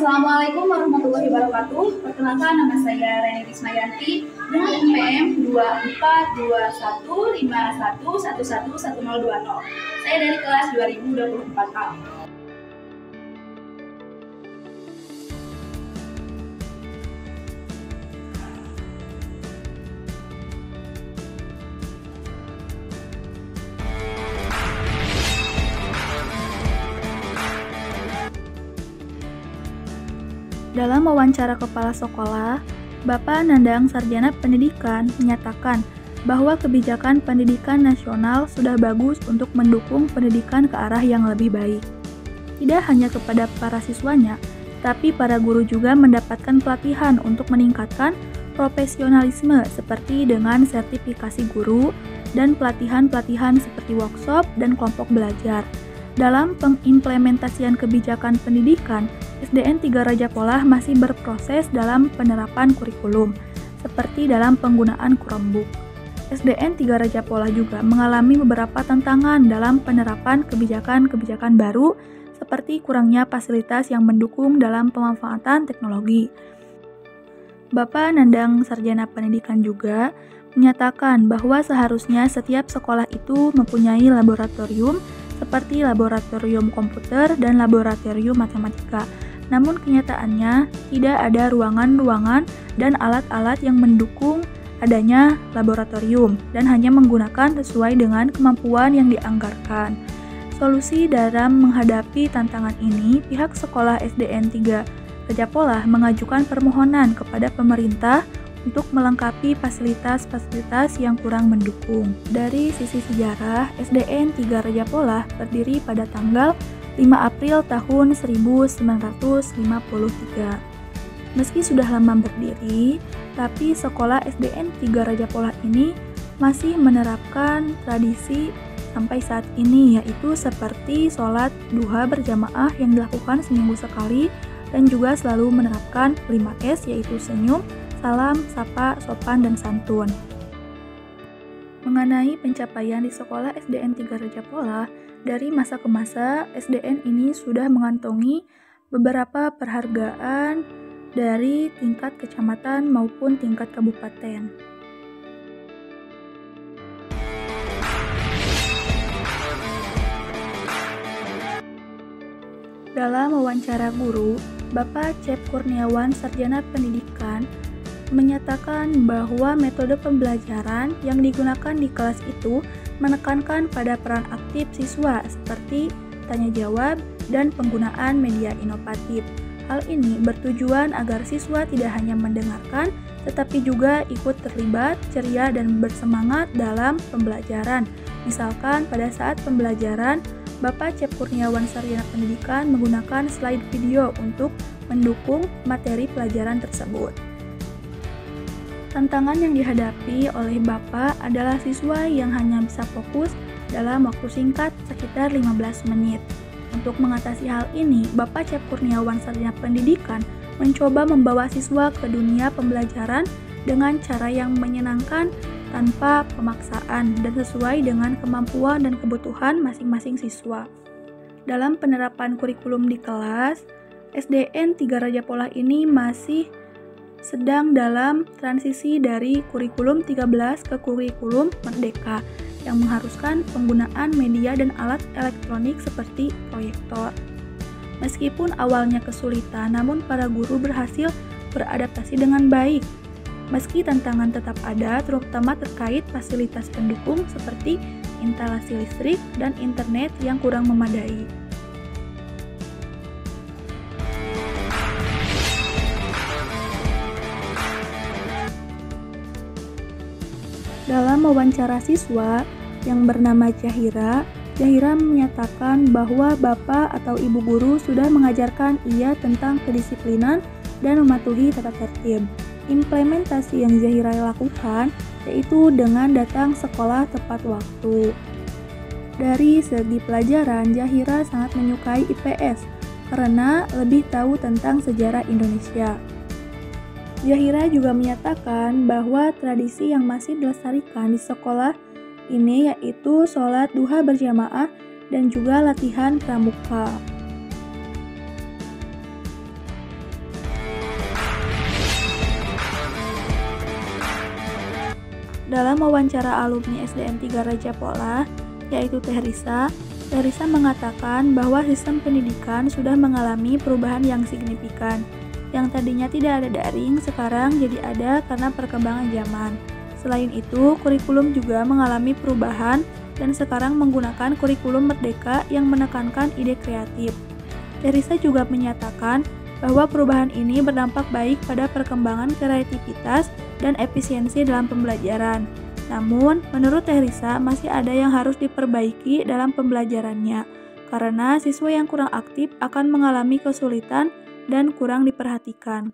Assalamualaikum warahmatullahi wabarakatuh. Perkenalkan, nama saya Reni Rismayanti dengan NPM 242151111020. Saya dari kelas 2024A. Dalam wawancara kepala sekolah, Bapak Nandang Sarjana Pendidikan menyatakan bahwa kebijakan pendidikan nasional sudah bagus untuk mendukung pendidikan ke arah yang lebih baik. Tidak hanya kepada para siswanya, tapi para guru juga mendapatkan pelatihan untuk meningkatkan profesionalisme seperti dengan sertifikasi guru dan pelatihan-pelatihan seperti workshop dan kelompok belajar. Dalam pengimplementasian kebijakan pendidikan, SDN 3 Raja Polah masih berproses dalam penerapan kurikulum, seperti dalam penggunaan Chromebook. SDN 3 Raja Polah juga mengalami beberapa tantangan dalam penerapan kebijakan-kebijakan baru, seperti kurangnya fasilitas yang mendukung dalam pemanfaatan teknologi. Bapak Nandang Sarjana Pendidikan juga menyatakan bahwa seharusnya setiap sekolah itu mempunyai laboratorium seperti laboratorium komputer dan laboratorium matematika. Namun kenyataannya tidak ada ruangan-ruangan dan alat-alat yang mendukung adanya laboratorium dan hanya menggunakan sesuai dengan kemampuan yang dianggarkan. Solusi dalam menghadapi tantangan ini, pihak sekolah SDN 3 Raja Polah mengajukan permohonan kepada pemerintah untuk melengkapi fasilitas-fasilitas yang kurang mendukung. Dari sisi sejarah, SDN 3 Raja Polah berdiri pada tanggal 5 April tahun 1953. Meski sudah lama berdiri, tapi sekolah SDN 3 Raja Polah ini masih menerapkan tradisi sampai saat ini, yaitu seperti sholat duha berjamaah yang dilakukan seminggu sekali dan juga selalu menerapkan 5S, yaitu senyum, salam, sapa, sopan, dan santun. Mengenai pencapaian di sekolah SDN 3 Raja Polah, dari masa ke masa, SDN ini sudah mengantongi beberapa penghargaan dari tingkat kecamatan maupun tingkat kabupaten. Dalam wawancara guru, Bapak Cep Kurniawan Sarjana Pendidikan menyatakan bahwa metode pembelajaran yang digunakan di kelas itu menekankan pada peran aktif siswa seperti tanya jawab dan penggunaan media inovatif. Hal ini bertujuan agar siswa tidak hanya mendengarkan, tetapi juga ikut terlibat, ceria, dan bersemangat dalam pembelajaran. Misalkan pada saat pembelajaran, Bapak Cep Kurniawan Sarjana Pendidikan menggunakan slide video untuk mendukung materi pelajaran tersebut. Tantangan yang dihadapi oleh Bapak adalah siswa yang hanya bisa fokus dalam waktu singkat sekitar 15 menit. Untuk mengatasi hal ini, Bapak Cep Kurniawan Sarjana Pendidikan mencoba membawa siswa ke dunia pembelajaran dengan cara yang menyenangkan tanpa pemaksaan dan sesuai dengan kemampuan dan kebutuhan masing-masing siswa. Dalam penerapan kurikulum di kelas, SDN 3 Raja Polah ini masih sedang dalam transisi dari kurikulum 13 ke kurikulum Merdeka yang mengharuskan penggunaan media dan alat elektronik seperti proyektor. Meskipun awalnya kesulitan, namun para guru berhasil beradaptasi dengan baik. Meski tantangan tetap ada, terutama terkait fasilitas pendukung seperti instalasi listrik dan internet yang kurang memadai. Dalam wawancara siswa yang bernama Zahira menyatakan bahwa bapak atau ibu guru sudah mengajarkan ia tentang kedisiplinan dan mematuhi tata tertib. Implementasi yang Zahira lakukan yaitu dengan datang sekolah tepat waktu. Dari segi pelajaran, Zahira sangat menyukai IPS karena lebih tahu tentang sejarah Indonesia. Zahira juga menyatakan bahwa tradisi yang masih dilestarikan di sekolah ini yaitu sholat duha berjamaah dan juga latihan pramuka. Dalam wawancara alumni SDN 3 Raja Pola, yaitu Teh Risa mengatakan bahwa sistem pendidikan sudah mengalami perubahan yang signifikan. Yang tadinya tidak ada daring, sekarang jadi ada karena perkembangan zaman. Selain itu, kurikulum juga mengalami perubahan dan sekarang menggunakan kurikulum merdeka yang menekankan ide kreatif. Teh Risa juga menyatakan bahwa perubahan ini berdampak baik pada perkembangan kreativitas dan efisiensi dalam pembelajaran. Namun, menurut Teh Risa masih ada yang harus diperbaiki dalam pembelajarannya, karena siswa yang kurang aktif akan mengalami kesulitan dan kurang diperhatikan.